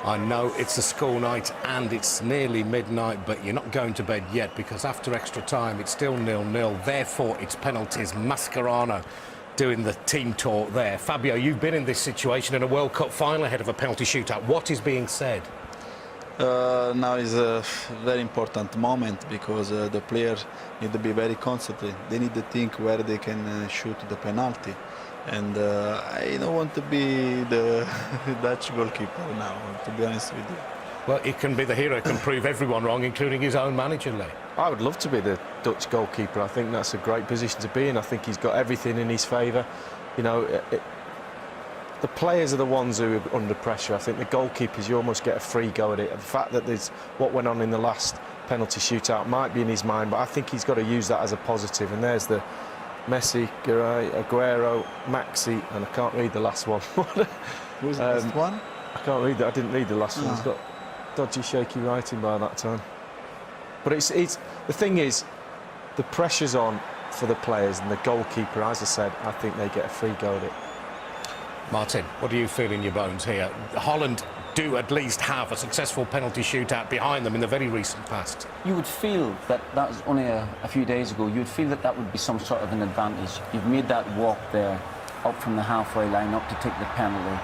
I know it's a school night and it's nearly midnight, but you're not going to bed yet, because after extra time it's still 0-0. Therefore, it's penalties. Mascherano doing the team talk there. Fabio, you've been in this situation in a World Cup final ahead of a penalty shootout. What is being said? Now is a very important moment, because the players need to be very concentrated. They need to think where they can shoot the penalty. And I don't want to be the Dutch goalkeeper now, to be honest with you. Well, he can be the hero, can prove everyone wrong, including his own manager, Lee. I would love to be the Dutch goalkeeper. I think that's a great position to be in. I think he's got everything in his favour. You know, the players are the ones who are under pressure. I think the goalkeepers, you almost get a free go at it. The fact that there's what went on in the last penalty shootout might be in his mind, but I think he's got to use that as a positive. And there's the Messi, Aguero, Maxi, and I can't read the last one. Who was the last one? I can't read that. I didn't read the last one. He's got dodgy, shaky writing by that time. But it's the thing is, the pressure's on for the players, and the goalkeeper, as I said, I think they get a free go at it. Martin, what do you feel in your bones here? Holland do at least have a successful penalty shootout behind them in the very recent past. You would feel that that was only a few days ago. You'd feel that that would be some sort of an advantage. You've made that walk there up from the halfway line up to take the penalty,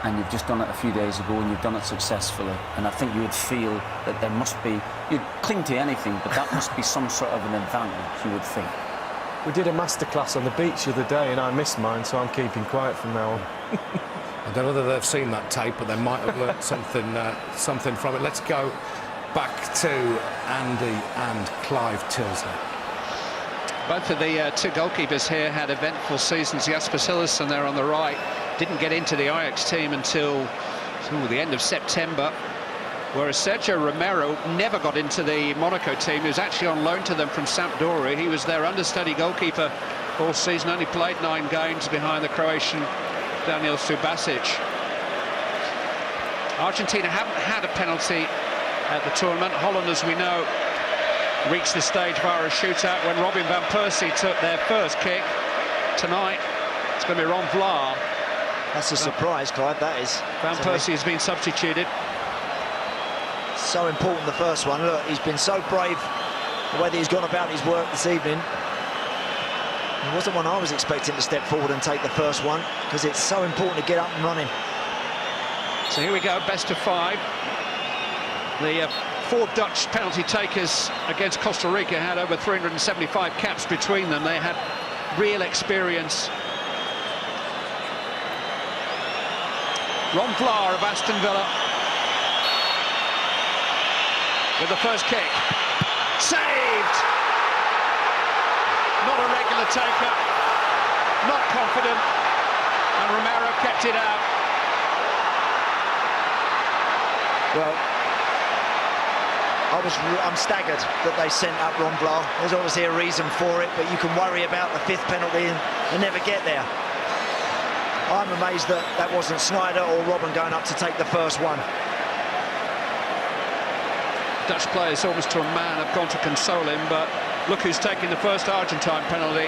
and you've just done it a few days ago, and you've done it successfully. And I think you would feel that there must be, you'd cling to anything, but that must be some sort of an advantage, you would think. We did a masterclass on the beach the other day, and I missed mine, so I'm keeping quiet from now on. I don't know whether they've seen that tape, but they might have learnt something from it. Let's go back to Andy and Clive Tilsley. Both of the two goalkeepers here had eventful seasons. Jasper Cillessen there on the right didn't get into the Ajax team until the end of September, whereas Sergio Romero never got into the Monaco team. He was actually on loan to them from Sampdoria. He was their understudy goalkeeper all season, only played 9 games behind the Croatian Daniel Subasic. Argentina haven't had a penalty at the tournament. Holland, as we know, reached the stage via a shootout when Robin van Persie took their first kick. Tonight, it's going to be Ron Vlaar. That's a surprise, Clive, that is. Van Persie has been substituted. So important, the first one. Look, he's been so brave the way that he's gone about his work this evening. It wasn't one I was expecting to step forward and take the first one, because it's so important to get up and running. So here we go, best of 5. The 4 Dutch penalty takers against Costa Rica had over 375 caps between them. They had real experience. Ron Vlaar of Aston Villa with the first kick. Saved! Not a regular taker, not confident, and Romero kept it out. Well, I'm staggered that they sent up Ron Vlaar. There's obviously a reason for it, but you can worry about the 5th penalty and never get there. I'm amazed that that wasn't Sneijder or Robben going up to take the first one. Dutch players almost to a man have gone to console him, but look who's taking the first Argentine penalty.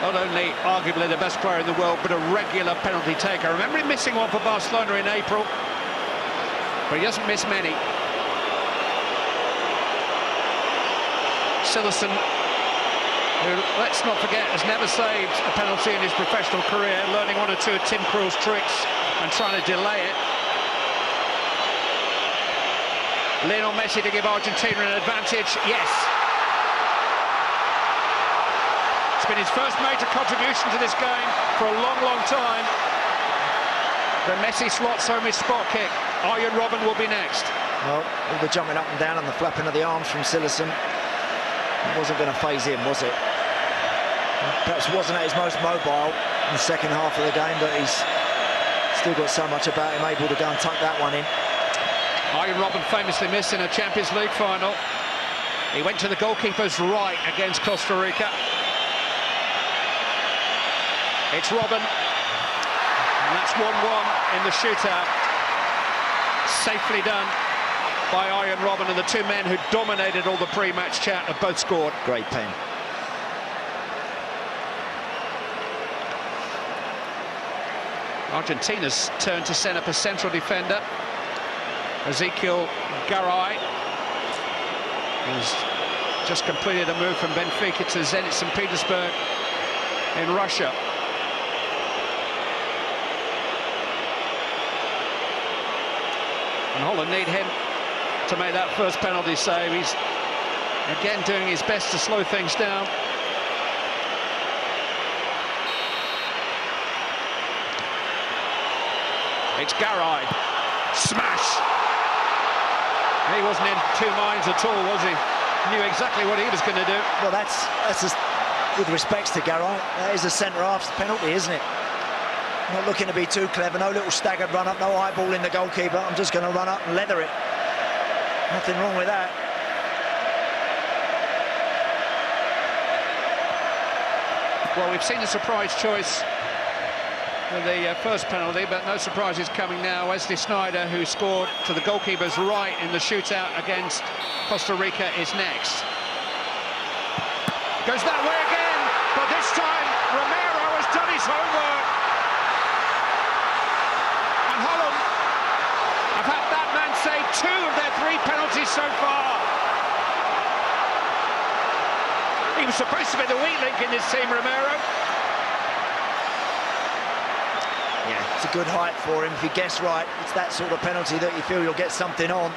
Not only arguably the best player in the world, but a regular penalty taker. I remember him missing one for Barcelona in April, but he doesn't miss many. Cillessen, who, let's not forget, has never saved a penalty in his professional career, learning 1 or 2 of Tim Krul's tricks and trying to delay it. Lionel Messi to give Argentina an advantage, yes. It's been his first major contribution to this game for a long, long time. Then Messi slots home his spot kick. Arjen Robben will be next. Well, all the jumping up and down and the flapping of the arms from Cillessen, it wasn't going to faze him, was it? Perhaps wasn't at his most mobile in the second half of the game, but he's still got so much about him, able to go and tuck that one in. Arjen Robben famously missed in a Champions League final. He went to the goalkeeper's right against Costa Rica. It's Robben, and that's 1-1 in the shootout. Safely done by Arjen Robben, and the 2 men who dominated all the pre-match chat have both scored. Great pen. Argentina's turn to send up a central defender. Ezekiel Garay has just completed a move from Benfica to Zenit St. Petersburg in Russia. And Holland need him to make that first penalty save. He's again doing his best to slow things down. It's Garay. Smash! He wasn't in two minds at all, was he? Knew exactly what he was going to do. Well, that's just, with respects to Garay, that is a centre-half's penalty, isn't it? Not looking to be too clever, no little staggered run-up, no eyeballing the goalkeeper. I'm just going to run up and leather it. Nothing wrong with that. Well, we've seen a surprise choice with the first penalty, but no surprises coming now. Wesley Sneijder, who scored to the goalkeeper's right in the shootout against Costa Rica, is next. Goes that way again, but this time Romero has done his homework. And Holland have had that man save 2 of their 3 penalties so far. He was supposed to be the weak link in this team, Romero. Yeah, it's a good height for him. If he gets right, it's that sort of penalty that you feel you'll get something on.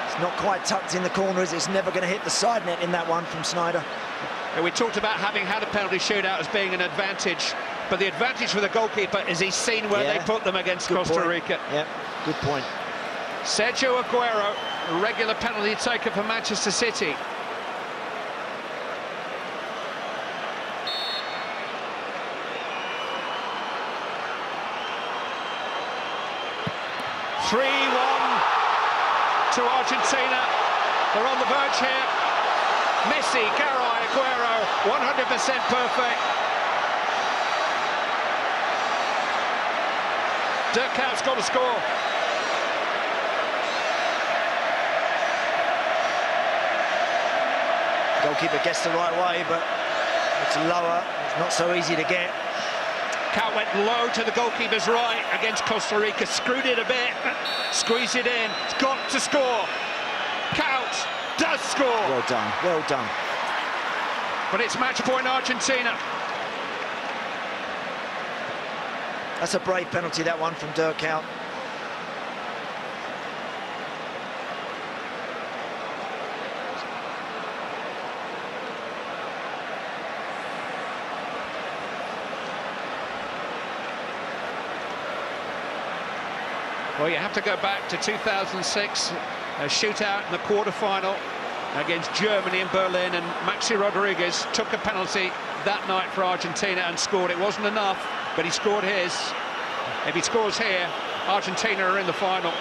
It's not quite tucked in the corners. It's never going to hit the side net in that one from Sneijder. And we talked about having had a penalty shootout as being an advantage, but the advantage for the goalkeeper is he's seen where they put them against Costa Rica. Yeah, good point. Sergio Aguero, a regular penalty taker for Manchester City. To Argentina. They're on the verge here. Messi, Garay, Aguero, 100% perfect. Dirk Kuyp's got to score. Goalkeeper gets the right way, but it's lower. It's not so easy to get. Kuyp went low to the goalkeeper's right against Costa Rica, screwed it a bit, squeezed it in. It's got to score. Kuyp does score. Well done, well done. But it's match point Argentina. That's a brave penalty, that one from Dirk Kuyp. Well, you have to go back to 2006, a shootout in the quarter-final against Germany in Berlin, and Maxi Rodriguez took a penalty that night for Argentina and scored. It wasn't enough, but he scored his. If he scores here, Argentina are in the final.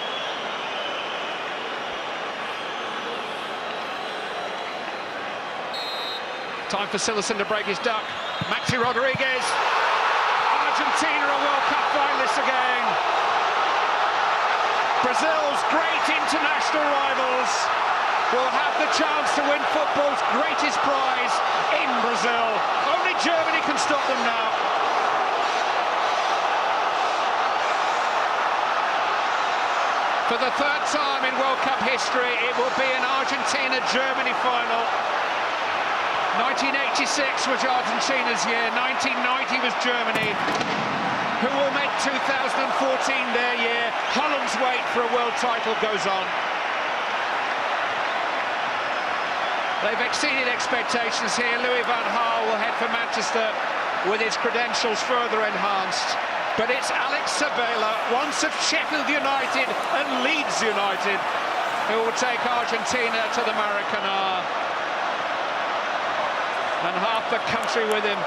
Time for Sillerson to break his duck. Maxi Rodriguez. Argentina are World Cup finalists again. Brazil's great international rivals will have the chance to win football's greatest prize in Brazil. Only Germany can stop them now. For the 3rd time in World Cup history, it will be an Argentina-Germany final. 1986 was Argentina's year, 1990 was Germany, who will make 2014 their year. Holland's wait for a world title goes on. They've exceeded expectations here. Louis van Gaal will head for Manchester with his credentials further enhanced. But it's Alex Sabella, once of Sheffield United and Leeds United, who will take Argentina to the Maracanã. And half the country with him.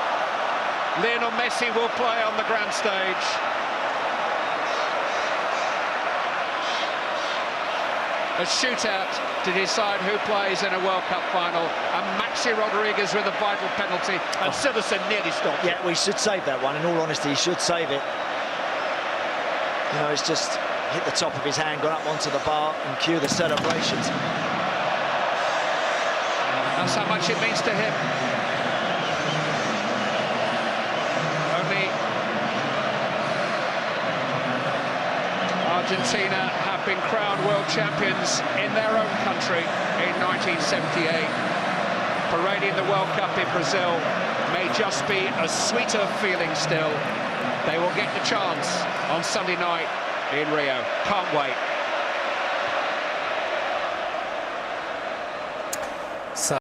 Lionel Messi will play on the grand stage. A shootout to decide who plays in a World Cup final, and Maxi Rodriguez with a vital penalty, and Sillerson nearly stopped. Yeah, we should save that one. In all honesty, he should save it. You know, it's just hit the top of his hand, gone up onto the bar, and cue the celebrations. That's how much it means to him. Argentina have been crowned world champions in their own country in 1978. Parading the World Cup in Brazil may just be a sweeter feeling still. They will get the chance on Sunday night in Rio. Can't wait.